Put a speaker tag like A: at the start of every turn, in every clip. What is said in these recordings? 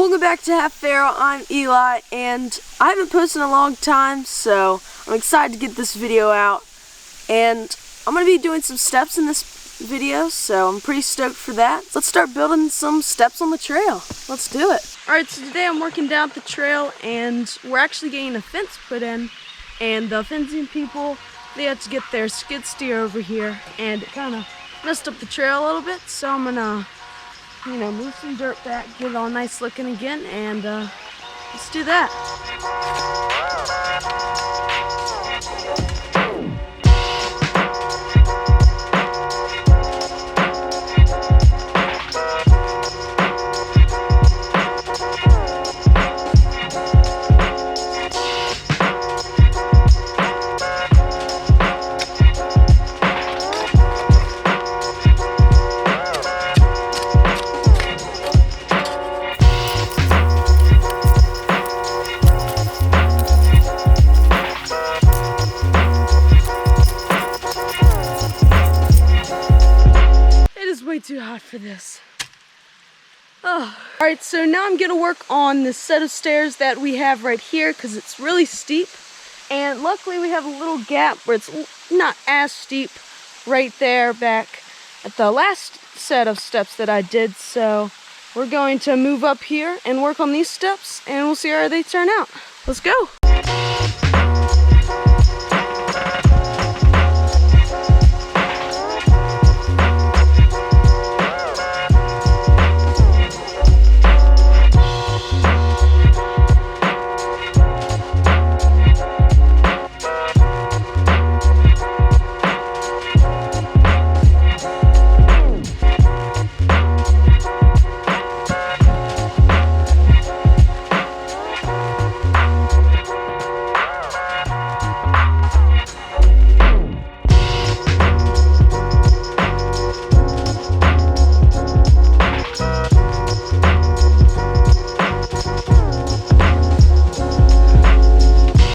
A: Welcome back to Half Pharaoh. I'm Eli, and I haven't posted in a long time, so I'm excited to get this video out. And I'm going to be doing some steps in this video, so I'm pretty stoked for that. Let's start building some steps on the trail. Let's do it. Alright, so today I'm working down the trail, and we're actually getting a fence put in. And the fencing people, they had to get their skid steer over here, and it kind of messed up the trail a little bit, so I'm going to move some dirt back, get it all nice looking again, and let's do that. Way too hot for this. Oh. Alright, so now I'm gonna work on this set of stairs that we have right here because it's really steep, and luckily we have a little gap where it's not as steep right there back at the last set of steps that I did. So we're going to move up here and work on these steps, and we'll see how they turn out. Let's go.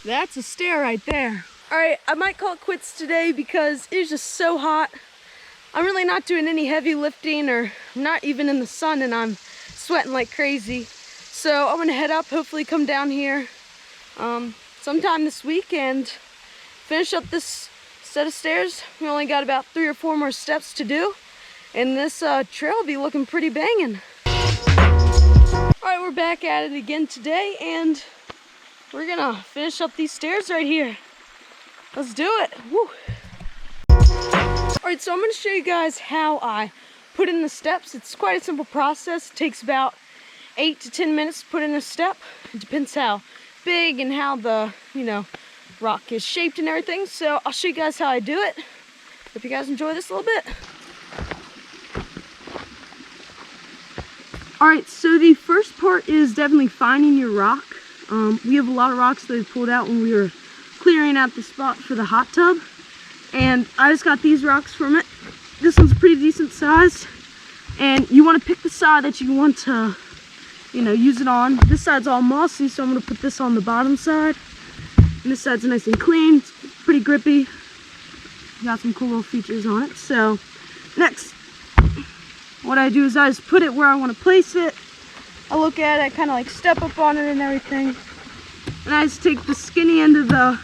A: That's a stair right there. Alright, I might call it quits today because it was just so hot. I'm really not doing any heavy lifting, or not even in the sun, and I'm sweating like crazy. So I'm gonna head up, hopefully come down here sometime this week and finish up this set of stairs. We only got about 3 or 4 more steps to do, and this trail will be looking pretty banging. Alright, we're back at it again today, and we're gonna finish up these stairs right here. Let's do it. Woo. Alright, so I'm gonna show you guys how I put in the steps. It's quite a simple process. It takes about 8 to 10 minutes to put in a step. It depends how big and how the, rock is shaped and everything. So I'll show you guys how I do it. Hope you guys enjoy this a little bit. Alright, so the first part is definitely finding your rock. We have a lot of rocks that we pulled out when we were clearing out the spot for the hot tub, and I just got these rocks from it. This one's pretty decent sized, and you want to pick the side that you want to, use it on. This side's all mossy, so I'm going to put this on the bottom side, and this side's nice and clean. It's pretty grippy. Got some cool little features on it. So next, what I do is I just put it where I want to place it. I look at it, I kind of like step up on it and everything. And I just take the skinny end of the,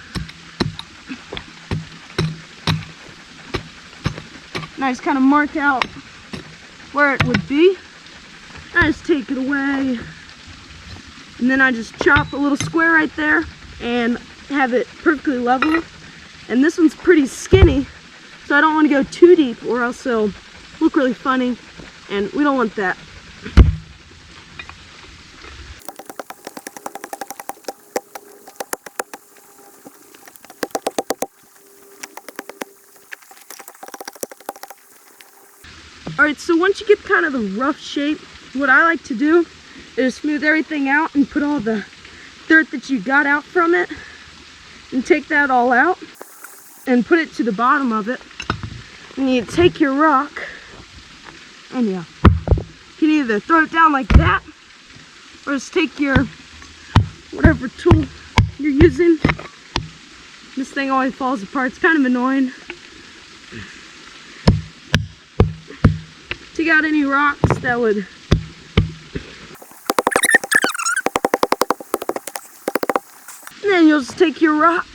A: and I just kind of mark out where it would be. I just take it away. And then I just chop a little square right there and have it perfectly level. And this one's pretty skinny, so I don't want to go too deep or else it'll look really funny. And we don't want that. Alright, so once you get kind of the rough shape, what I like to do is smooth everything out and put all the dirt that you got out from it, and take that all out and put it to the bottom of it. And you take your rock and you can either throw it down like that, or just take your whatever tool you're using. This thing always falls apart. It's kind of annoying. Take out any rocks that would And then you'll just take your rock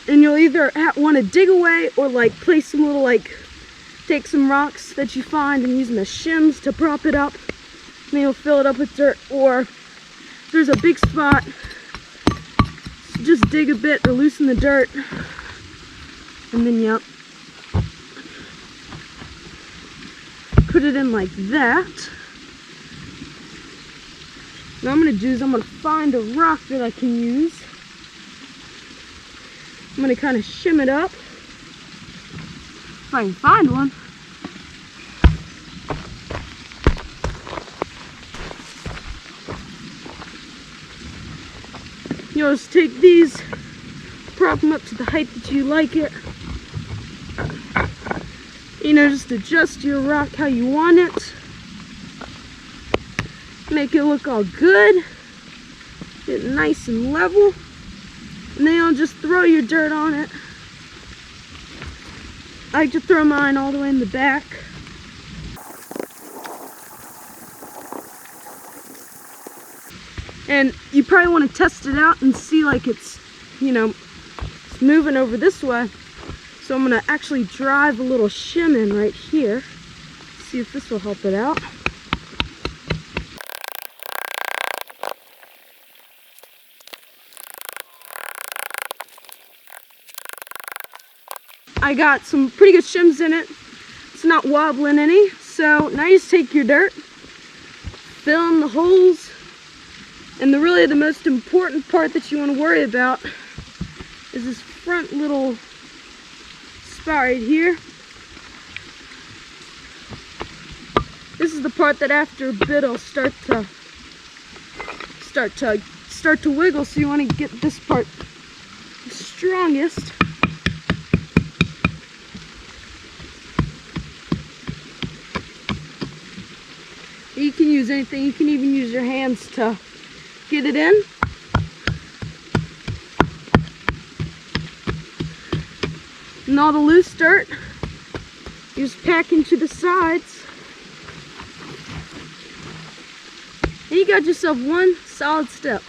A: and you'll either want to dig away or like place some little take some rocks that you find and use them as shims to prop it up. And then you'll fill it up with dirt, or if there's a big spot, just dig a bit or loosen the dirt. And then, yep, put it in like that. What I'm going to do is I'm going to find a rock that I can use. I'm going to kind of shim it up, if I can find one. You'll just take these, prop them up to the height that you like it. You know, just adjust your rock how you want it. Make it look all good. Get it nice and level. And then you'll just throw your dirt on it. I like to throw mine all the way in the back. And you probably want to test it out and see like it's, you know, it's moving over this way. So I'm going to actually drive a little shim in right here. See if this will help it out. I got some pretty good shims in it. It's not wobbling any. So now you just take your dirt, fill in the holes, and really the most important part that you want to worry about is this front little spot right here. This is the part that after a bit will start to wiggle, so you want to get this part the strongest. You can use anything. You can even use your hands to get it in. And all the loose dirt, you just pack into the sides. And you got yourself one solid step.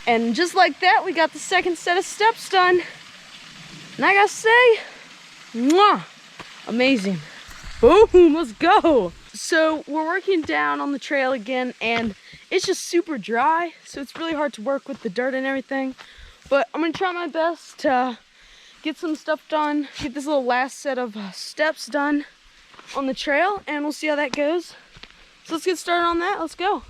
A: And just like that, we got the second set of steps done. And I gotta say, mwah, amazing. Boom, let's go. So we're working down on the trail again, and it's just super dry, so it's really hard to work with the dirt and everything. But I'm gonna try my best to get some stuff done, get this little last set of steps done on the trail, and we'll see how that goes. So let's get started on that. Let's go.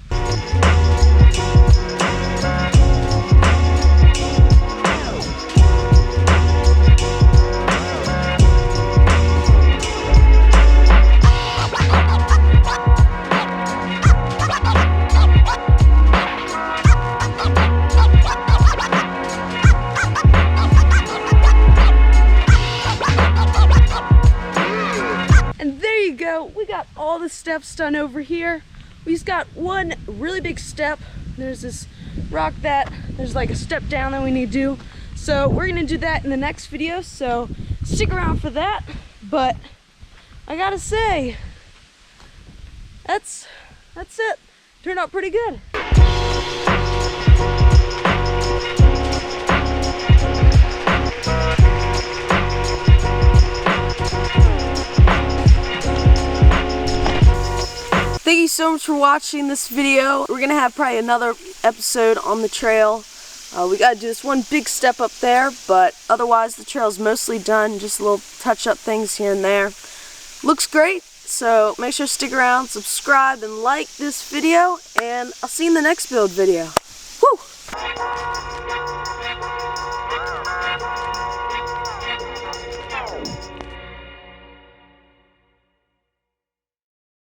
A: We got all the steps done over here. We just got one really big step. There's this rock there's like a step down that we need to do. So we're gonna do that in the next video, so stick around for that. But I gotta say, that's it. Turned out pretty good. Thank you so much for watching this video. We're gonna have probably another episode on the trail. We gotta do this one big step up there, but otherwise the trail's mostly done. Just little touch-up things here and there. Looks great, so make sure to stick around, subscribe, and like this video, and I'll see you in the next build video.